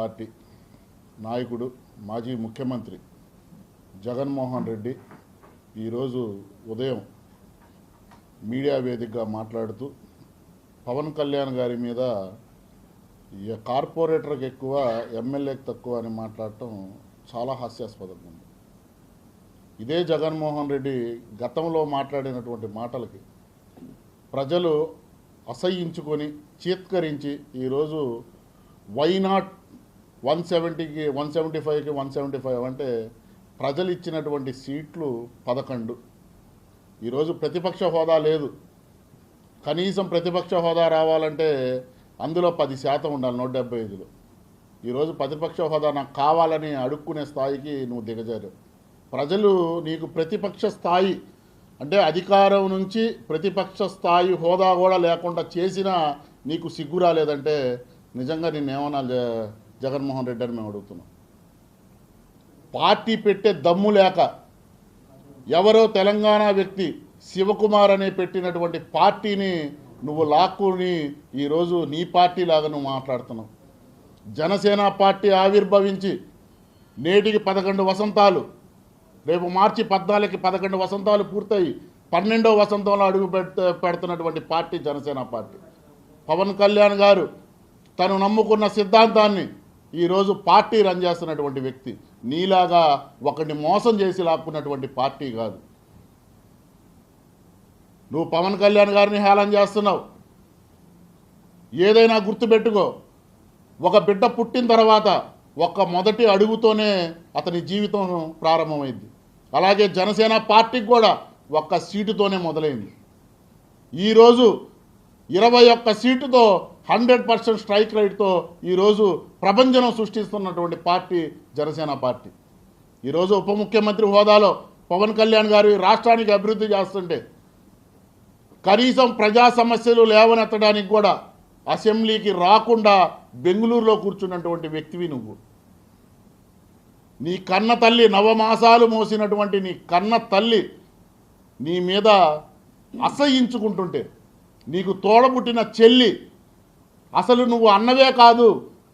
Party నాయకుడు మాజీ ముఖ్యమంత్రి జగన్మోహన్ రెడ్డి ఈరోజు ఉదయం మీడియా వేదికగా మాట్లాడుతూ పవన్ కళ్యాణ్ గారి మీద కార్పొరేటర్కి ఎక్కువ ఎమ్మెల్యేకి తక్కువ అని మాట్లాడటం చాలా హాస్యాస్పదంగా ఉంది. ఇదే జగన్మోహన్ రెడ్డి గతంలో మాట్లాడినటువంటి మాటలకి ప్రజలు అసహ్యించుకొని చీత్కరించి ఈరోజు వై నాట్ 170కి 175కి 175 అంటే ప్రజలు ఇచ్చినటువంటి సీట్లు 11. ఈరోజు ప్రతిపక్ష హోదా లేదు. కనీసం ప్రతిపక్ష హోదా రావాలంటే అందులో 10% ఉండాలి 175లో. ఈరోజు ప్రతిపక్ష హోదా నాకు కావాలని అడుక్కునే స్థాయికి నువ్వు దిగజారు. ప్రజలు నీకు ప్రతిపక్ష స్థాయి అంటే అధికారం నుంచి ప్రతిపక్ష స్థాయి హోదా కూడా లేకుండా చేసినా నీకు సిగ్గు రాలేదంటే నిజంగా నిన్నేమన్నా జగన్మోహన్ రెడ్డి అని మేము అడుగుతున్నాం. పార్టీ పెట్టే దమ్ము లేక ఎవరో తెలంగాణ వ్యక్తి శివకుమార్ అనే పెట్టినటువంటి పార్టీని నువ్వు లాక్కుని ఈరోజు నీ పార్టీ లాగా నువ్వు మాట్లాడుతున్నావు. జనసేన పార్టీ ఆవిర్భవించి నేటికి 11 వసంతాలు, రేపు మార్చి 14కి 11 వసంతాలు పూర్తయి 12వ వసంతంలో అడుగు పెడుతున్నటువంటి పార్టీ జనసేన పార్టీ. పవన్ కళ్యాణ్ గారు తను నమ్ముకున్న సిద్ధాంతాన్ని ఈరోజు పార్టీ రన్ చేస్తున్నటువంటి వ్యక్తి. నీలాగా ఒకరిని మోసం చేసి లాక్కున్నటువంటి పార్టీ కాదు. నువ్వు పవన్ కళ్యాణ్ గారిని హేళన చేస్తున్నావు. ఏదైనా గుర్తుపెట్టుకో, ఒక బిడ్డ పుట్టిన తర్వాత మొదటి అడుగుతోనే అతని జీవితం ప్రారంభమైంది. అలాగే జనసేన పార్టీకి కూడా 1 సీటుతోనే మొదలైంది. ఈరోజు 21 సీటుతో 100% స్ట్రైక్ రేట్తో ఈరోజు ప్రభంజనం సృష్టిస్తున్నటువంటి పార్టీ జనసేన పార్టీ. ఈరోజు ఉప ముఖ్యమంత్రి హోదాలో పవన్ కళ్యాణ్ గారు రాష్ట్రానికి అభివృద్ధి చేస్తుంటే కనీసం ప్రజా సమస్యలు లేవనెత్తడానికి కూడా అసెంబ్లీకి రాకుండా బెంగళూరులో కూర్చున్నటువంటి వ్యక్తివి నువ్వు. నీ కన్న తల్లి, నవమాసాలు మోసినటువంటి నీ కన్న తల్లి నీ మీద అసహ్యించుకుంటుంటే, నీకు తోడబుట్టిన చెల్లి అసలు నువ్వు అన్నవే కాదు,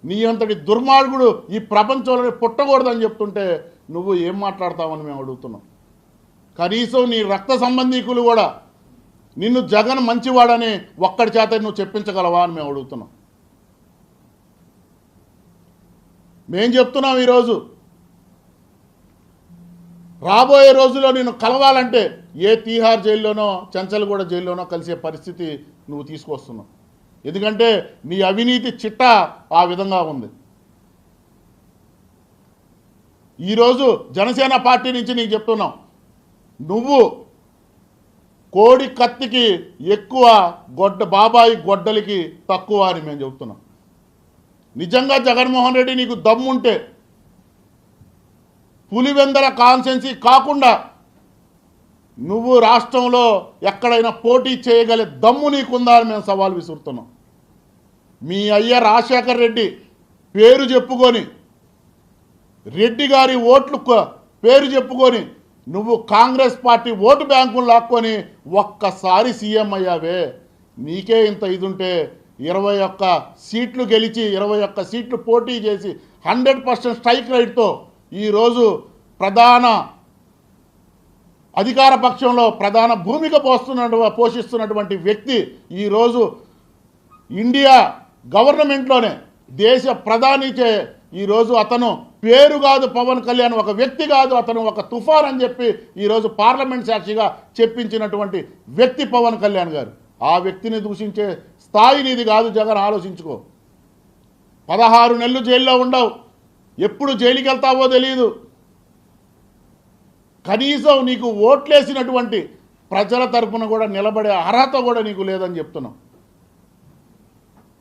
నీ అంతటి దుర్మార్గుడు ఈ ప్రపంచంలో పుట్టకూడదని చెప్తుంటే నువ్వు ఏం మాట్లాడతావని మేము అడుగుతున్నాం. కనీసం నీ రక్త సంబంధీకులు కూడా నిన్ను జగన్ మంచివాడని ఒక్కడి చేత నువ్వు చెప్పించగలవా అని మేము అడుగుతున్నాం. మేం చెప్తున్నాం, ఈరోజు రాబోయే రోజుల్లో నేను కలవాలంటే ఏ తీహార్ జైల్లోనో చెంచల్గూడ జైల్లోనో కలిసే పరిస్థితి నువ్వు తీసుకొస్తున్నావు. ఎందుకంటే నీ అవినీతి చిట్టా ఆ విధంగా ఉంది. ఈరోజు జనసేన పార్టీ నుంచి నీకు చెప్తున్నాం, నువ్వు కోడి కత్తికి ఎక్కువ, బాబాయి గొడ్డలికి తక్కువ అని మేము చెప్తున్నాం. నిజంగా జగన్మోహన్ రెడ్డి నీకు దమ్ముంటే పులివెందల కాన్స్టెన్సీ కాకుండా నువ్వు రాష్ట్రంలో ఎక్కడైనా పోటీ చేయగల దమ్ము నీకుందా అని మేము సవాల్ విసురుతున్నాం. మీ అయ్య రాజశేఖర్ రెడ్డి పేరు చెప్పుకొని, రెడ్డి గారి ఓట్లు పేరు చెప్పుకొని నువ్వు కాంగ్రెస్ పార్టీ ఓటు బ్యాంకులు లాక్కొని ఒక్కసారి సీఎం అయ్యావే. నీకే ఇంత ఇదుంటే 21 సీట్లు గెలిచి 21 సీట్లు పోటీ చేసి 100% స్ట్రైక్ రేట్తో ఈరోజు ప్రధాన అధికార పక్షంలో ప్రధాన భూమిక పోషిస్తున్నటువంటి వ్యక్తి ఈరోజు ఇండియా గవర్నమెంట్లోనే దేశ ప్రధానిచే ఈరోజు అతను పేరు కాదు పవన్ కళ్యాణ్, ఒక వ్యక్తి కాదు, అతను ఒక తుఫాన్ అని చెప్పి ఈరోజు పార్లమెంట్ సాక్షిగా చెప్పించినటువంటి వ్యక్తి పవన్ కళ్యాణ్ గారు. ఆ వ్యక్తిని దూషించే స్థాయి నీది కాదు జగన్, ఆలోచించుకో. 16 నెలలు జైల్లో ఉండవు, ఎప్పుడు జైలుకి వెళ్తావో తెలియదు. కనీసం నీకు ఓట్లేసినటువంటి ప్రజల తరపున కూడా నిలబడే అర్హత కూడా నీకు లేదని చెప్తున్నాం.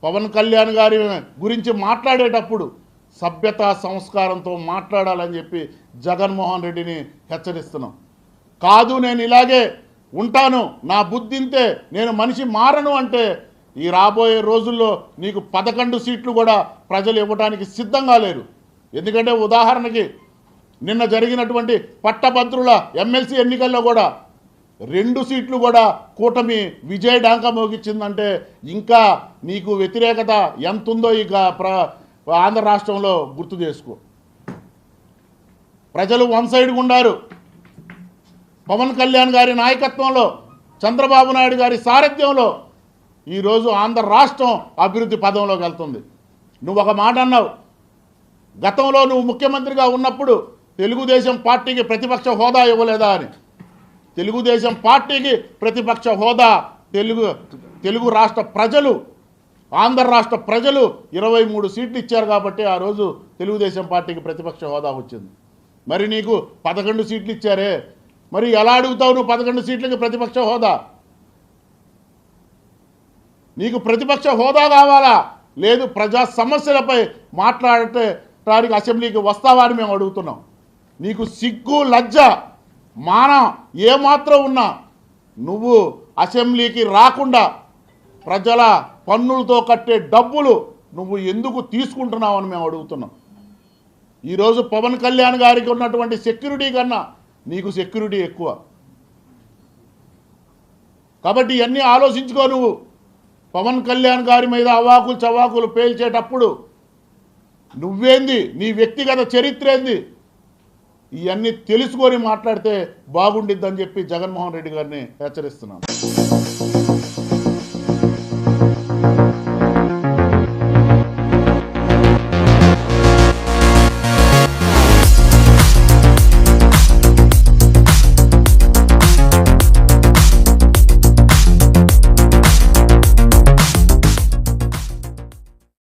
పవన్ కళ్యాణ్ గారి గురించి మాట్లాడేటప్పుడు సభ్యతా సంస్కారంతో మాట్లాడాలని చెప్పి జగన్మోహన్ రెడ్డిని హెచ్చరిస్తున్నాం. కాదు నేను ఇలాగే ఉంటాను, నా బుద్ధింతే, నేను మనిషి మారను అంటే ఈ రాబోయే రోజుల్లో నీకు 11 సీట్లు కూడా ప్రజలు ఇవ్వడానికి సిద్ధంగా లేరు. ఎందుకంటే ఉదాహరణకి నిన్న జరిగినటువంటి పట్టభద్రుల ఎమ్మెల్సీ ఎన్నికల్లో కూడా 2 సీట్లు కూడా కూటమి విజయ డాంకా మోగించిందంటే ఇంకా నీకు వ్యతిరేకత ఎంత ఉందో ఇక ఆంధ్ర రాష్ట్రంలో గుర్తు చేసుకో. ప్రజలు వన్ సైడ్గా ఉన్నారు. పవన్ కళ్యాణ్ గారి నాయకత్వంలో, చంద్రబాబు నాయుడు గారి సారథ్యంలో ఈరోజు ఆంధ్ర రాష్ట్రం అభివృద్ధి పదంలోకి వెళ్తుంది. నువ్వు ఒక మాట అన్నావు, గతంలో నువ్వు ముఖ్యమంత్రిగా ఉన్నప్పుడు తెలుగుదేశం పార్టీకి ప్రతిపక్ష హోదా ఇవ్వలేదా అని. తెలుగుదేశం పార్టీకి ప్రతిపక్ష హోదా తెలుగు రాష్ట్ర ప్రజలు, ఆంధ్ర రాష్ట్ర ప్రజలు 23 సీట్లు ఇచ్చారు కాబట్టి ఆ రోజు తెలుగుదేశం పార్టీకి ప్రతిపక్ష హోదా వచ్చింది. మరి నీకు 11 సీట్లు ఇచ్చారే, మరి ఎలా అడుగుతావు నువ్వు 11 సీట్లకి ప్రతిపక్ష హోదా? నీకు ప్రతిపక్ష హోదా కావాలా? లేదు ప్రజా సమస్యలపై మాట్లాడటానికి అసెంబ్లీకి వస్తావా అని మేము అడుగుతున్నాం. నీకు సిగ్గు లజ్జ మానం ఏమాత్రం ఉన్నా నువ్వు అసెంబ్లీకి రాకుండా ప్రజల పన్నులతో కట్టే డబ్బులు నువ్వు ఎందుకు తీసుకుంటున్నావు అని మేము అడుగుతున్నాం. ఈరోజు పవన్ కళ్యాణ్ గారికి ఉన్నటువంటి సెక్యూరిటీ కన్నా నీకు సెక్యూరిటీ ఎక్కువ. కాబట్టి ఇవన్నీ ఆలోచించుకో. నువ్వు పవన్ కళ్యాణ్ గారి మీద అవాకులు చవాకులు పేల్చేటప్పుడు నువ్వేంది, నీ వ్యక్తిగత చరిత్ర ఏంది, ఇవన్నీ తెలుసుకొని మాట్లాడితే బాగుండిద్దని చెప్పి జగన్మోహన్ రెడ్డి గారిని హెచ్చరిస్తున్నాం.